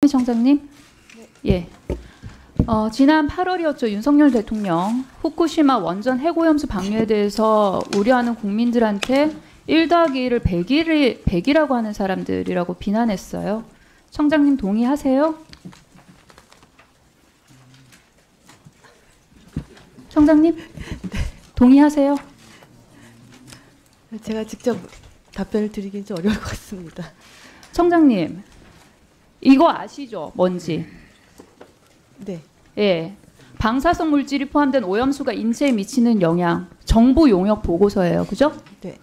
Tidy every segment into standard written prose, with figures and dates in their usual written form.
청장님. 예. 지난 8월이었죠. 윤석열 대통령 후쿠시마 원전 해고염수 방류에 대해서 우려하는 국민들한테 1+1을 100이라고 하는 사람들이라고 비난했어요. 청장님 동의하세요? 청장님? 동의하세요? 제가 직접 답변을 드리긴 좀 어려울 것 같습니다. 청장님, 이거 아시죠? 뭔지? 네. 예. 방사성 물질이 포함된 오염수가 인체에 미치는 영향, 정부 용역 보고서예요. 그죠? 네.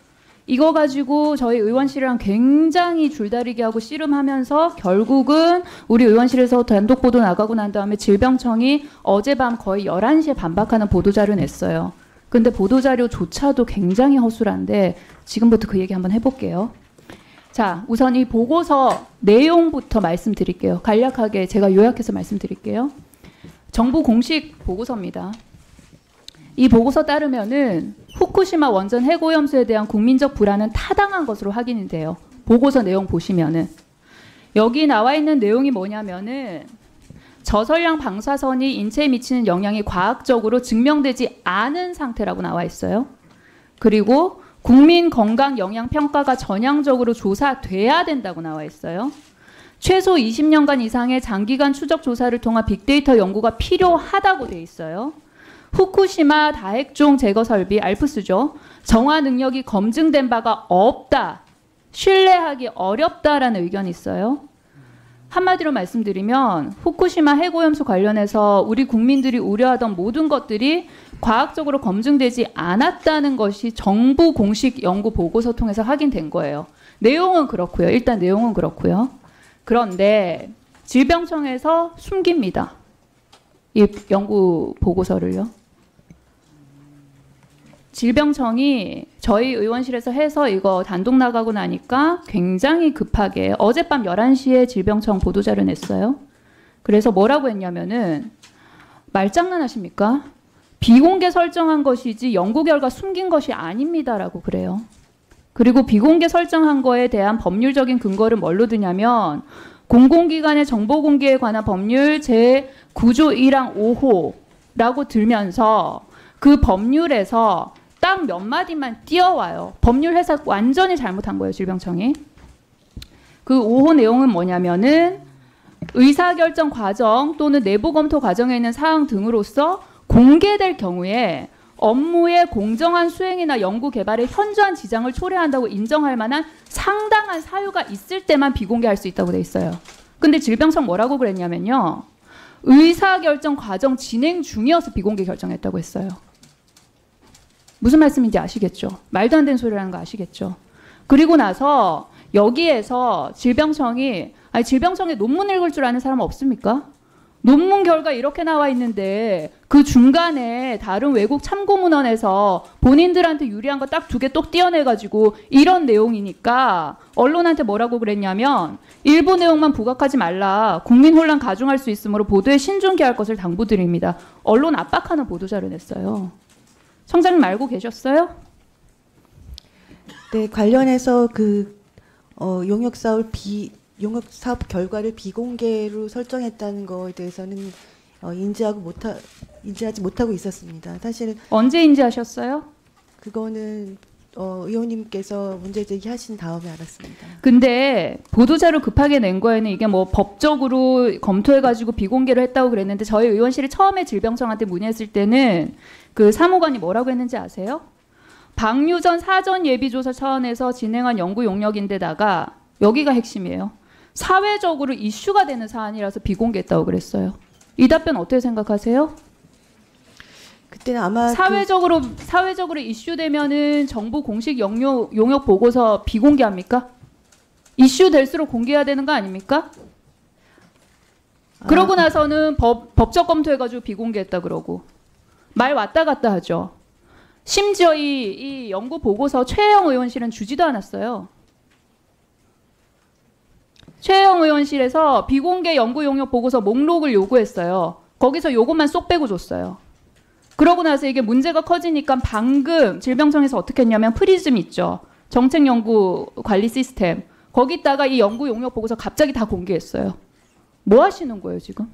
이거 가지고 저희 의원실이랑 굉장히 줄다리기 하고 씨름하면서 결국은 우리 의원실에서 단독 보도 나가고 난 다음에 질병청이 어젯밤 거의 11시에 반박하는 보도자료 냈어요. 근데 보도자료조차도 굉장히 허술한데 지금부터 그 얘기 한번 해볼게요. 자, 우선 이 보고서 내용부터 말씀드릴게요. 간략하게 제가 요약해서 말씀드릴게요. 정부 공식 보고서입니다. 이 보고서 따르면은 후쿠시마 원전 해고염수에 대한 국민적 불안은 타당한 것으로 확인이 돼요. 보고서 내용 보시면은 여기 나와 있는 내용이 뭐냐면은 저설량 방사선이 인체에 미치는 영향이 과학적으로 증명되지 않은 상태라고 나와 있어요. 그리고 국민 건강 영향 평가가 전향적으로 조사돼야 된다고 나와 있어요. 최소 20년간 이상의 장기간 추적 조사를 통한 빅데이터 연구가 필요하다고 돼 있어요. 후쿠시마 다핵종 제거 설비 알프스죠. 정화 능력이 검증된 바가 없다. 신뢰하기 어렵다라는 의견이 있어요. 한마디로 말씀드리면 후쿠시마 해고염수 관련해서 우리 국민들이 우려하던 모든 것들이 과학적으로 검증되지 않았다는 것이 정부 공식 연구 보고서 통해서 확인된 거예요. 내용은 그렇고요. 일단 내용은 그렇고요. 그런데 질병청에서 숨깁니다. 이 연구 보고서를요. 질병청이 저희 의원실에서 해서 이거 단독 나가고 나니까 굉장히 급하게 어젯밤 11시에 질병청 보도자료 냈어요. 그래서 뭐라고 했냐면은 말장난하십니까? 비공개 설정한 것이지 연구 결과 숨긴 것이 아닙니다라고 그래요. 그리고 비공개 설정한 거에 대한 법률적인 근거를 뭘로 드냐면 공공기관의 정보 공개에 관한 법률 제9조 1항 5호라고 들면서 그 법률에서 딱 몇 마디만 띄어와요. 법률 해석 완전히 잘못한 거예요. 질병청이. 그 5호 내용은 뭐냐면은 의사결정 과정 또는 내부 검토 과정에 있는 사항 등으로서 공개될 경우에 업무의 공정한 수행이나 연구 개발에 현저한 지장을 초래한다고 인정할 만한 상당한 사유가 있을 때만 비공개할 수 있다고 돼 있어요. 근데 질병청 뭐라고 그랬냐면요. 의사결정 과정 진행 중이어서 비공개 결정했다고 했어요. 무슨 말씀인지 아시겠죠? 말도 안 되는 소리라는 거 아시겠죠? 그리고 나서 여기에서 질병청에 논문 읽을 줄 아는 사람 없습니까? 논문 결과 이렇게 나와 있는데 그 중간에 다른 외국 참고문헌에서 본인들한테 유리한 거 딱 2개 똑 띄어내가지고 이런 내용이니까 언론한테 뭐라고 그랬냐면 일부 내용만 부각하지 말라. 국민 혼란 가중할 수 있으므로 보도에 신중기할 것을 당부드립니다. 언론 압박하는 보도자료 냈어요. 청장님 알고 계셨어요? 네, 관련해서 그 용역 사업 결과를 비공개로 설정했다는 거에 대해서는 인지하지 못하고 있었습니다. 사실 언제 인지하셨어요? 그거는 의원님께서 문제 제기하신 다음에 알았습니다. 근데 보도자료 급하게 낸 거에는 이게 뭐 법적으로 검토해가지고 비공개로 했다고 그랬는데 저희 의원실이 처음에 질병청한테 문의했을 때는 그 사무관이 뭐라고 했는지 아세요? 방류 전 사전 예비조사 차원에서 진행한 연구 용역인데다가 여기가 핵심이에요. 사회적으로 이슈가 되는 사안이라서 비공개했다고 그랬어요. 이 답변 어떻게 생각하세요? 그때는 아마 사회적으로 이슈되면은 정부 공식 용역 보고서 비공개합니까? 이슈 될수록 공개해야 되는 거 아닙니까? 그러고 나서는 법적 검토해가지고 비공개했다 그러고 말 왔다 갔다 하죠. 심지어 이 연구 보고서 최혜영 의원실은 주지도 않았어요. 최혜영 의원실에서 비공개 연구 용역 보고서 목록을 요구했어요. 거기서 요것만 쏙 빼고 줬어요. 그러고 나서 이게 문제가 커지니까 방금 질병청에서 어떻게 했냐면 프리즘 있죠. 정책연구 관리 시스템. 거기다가 이 연구 용역 보고서 갑자기 다 공개했어요. 뭐 하시는 거예요 지금?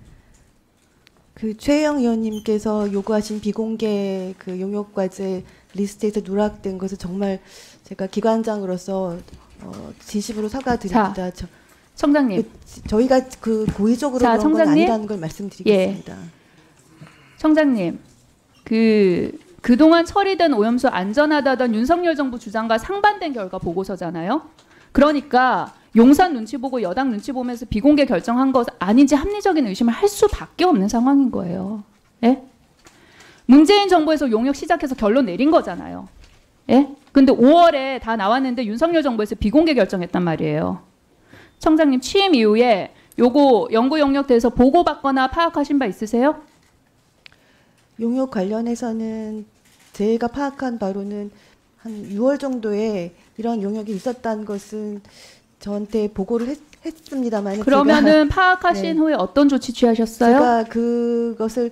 그 최혜영 의원님께서 요구하신 비공개 그 용역 과제 리스트에서 누락된 것을 정말 제가 기관장으로서 진심으로 사과드립니다. 청장님. 저희가 그 고의적으로 자, 그런 건 청장님. 아니라는 걸 말씀드리겠습니다. 청장님, 그동안 처리된 오염수 안전하다던 윤석열 정부 주장과 상반된 결과 보고서잖아요. 그러니까 용산 눈치 보고 여당 눈치 보면서 비공개 결정한 것 아닌지 합리적인 의심을 할 수밖에 없는 상황인 거예요. 예? 문재인 정부에서 용역 시작해서 결론 내린 거잖아요. 예? 근데 5월에 다 나왔는데 윤석열 정부에서 비공개 결정했단 말이에요. 청장님 취임 이후에 요거 연구 용역 대해서 보고받거나 파악하신 바 있으세요? 용역 관련해서는 제가 파악한 바로는 한 6월 정도에 이런 용역이 있었다는 것은 저한테 보고를 했습니다만 그러면은 파악하신 네. 후에 어떤 조치 취하셨어요? 제가 그것을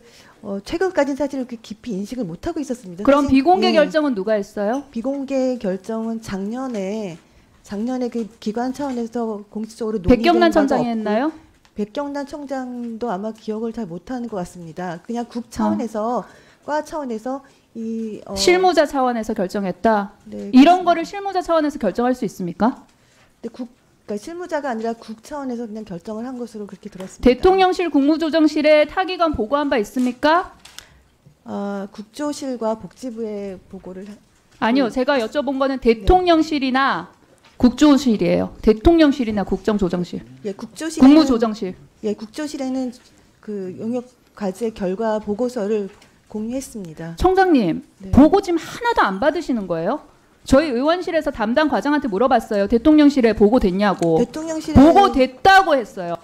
최근까지는 사실 그렇게 깊이 인식을 못하고 있었습니다. 그럼 사실, 비공개 예, 결정은 누가 했어요? 비공개 결정은 작년에 그 기관 차원에서 공식적으로 논의된 백경란 바가 청장이 없고, 했나요? 백경란 청장도 아마 기억을 잘 못하는 것 같습니다. 그냥 국 차원에서 과 차원에서 이 실무자 차원에서 결정했다. 네, 이런 거를 실무자 차원에서 결정할 수 있습니까? 근데 그러니까 실무자가 아니라 국 차원에서 그냥 결정을 한 것으로 그렇게 들었습니다. 대통령실 국무조정실에 타기관 보고한 바 있습니까? 국조실과 복지부에 보고를 아니요. 제가 여쭤본 거는 대통령실이나 국조실이에요. 대통령실이나 국정조정실. 예, 국조실 국무조정실. 예, 국조실에는 그 용역 과제 결과 보고서를 공유했습니다. 청장님, 네. 보고 지금 하나도 안 받으시는 거예요? 저희 의원실에서 담당 과장한테 물어봤어요. 대통령실에 보고 됐냐고. 대통령실에 보고 됐다고 했어요.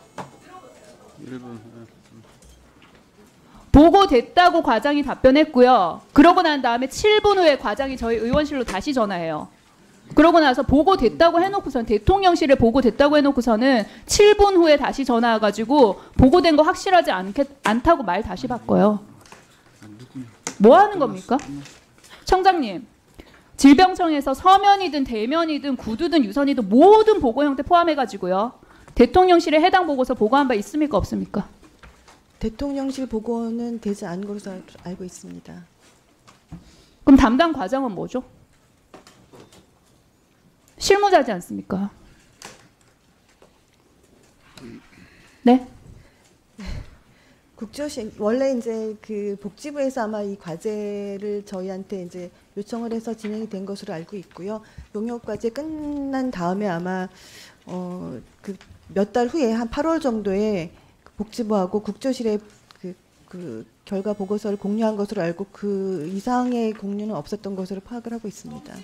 보고 됐다고 과장이 답변했고요. 그러고 난 다음에 7분 후에 과장이 저희 의원실로 다시 전화해요. 그러고 나서 보고 됐다고 해놓고선 대통령실에 보고 됐다고 해놓고서는 7분 후에 다시 전화 와가지고 보고된 거 확실하지 않다고 말 다시 바꿔요. 뭐 하는 겁니까? 청장님, 질병청에서 서면이든 대면이든 구두든 유선이든 모든 보고 형태 포함해가지고요. 대통령실에 해당 보고서 보고한 바 있습니까 없습니까? 대통령실 보고는 되지 않은 것으로 알고 있습니다. 그럼 담당 과장은 뭐죠? 실무자지 않습니까? 네? 국조실 원래 이제 그 복지부에서 아마 이 과제를 저희한테 이제 요청을 해서 진행이 된 것으로 알고 있고요. 용역 과제 끝난 다음에 아마 그 몇 달 후에 한 8월 정도에 복지부하고 국조실에 그 결과 보고서를 공유한 것으로 알고 그 이상의 공유는 없었던 것으로 파악을 하고 있습니다.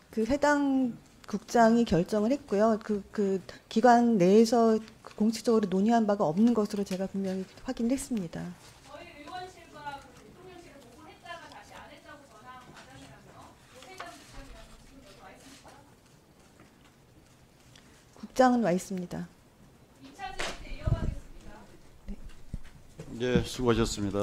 그 해당 국장이 결정을 했고요. 그 기관 내에서 공식적으로 논의한 바가 없는 것으로 제가 분명히 확인했습니다. 저희 의원실과 대통령실에 보고했다가 다시 안 했다고 전화한 과장이라며 해당 국장이라면 지금 여기 와 있습니까? 국장은 와 있습니다. 2차 질의 때 이어가겠습니다. 네, 수고하셨습니다.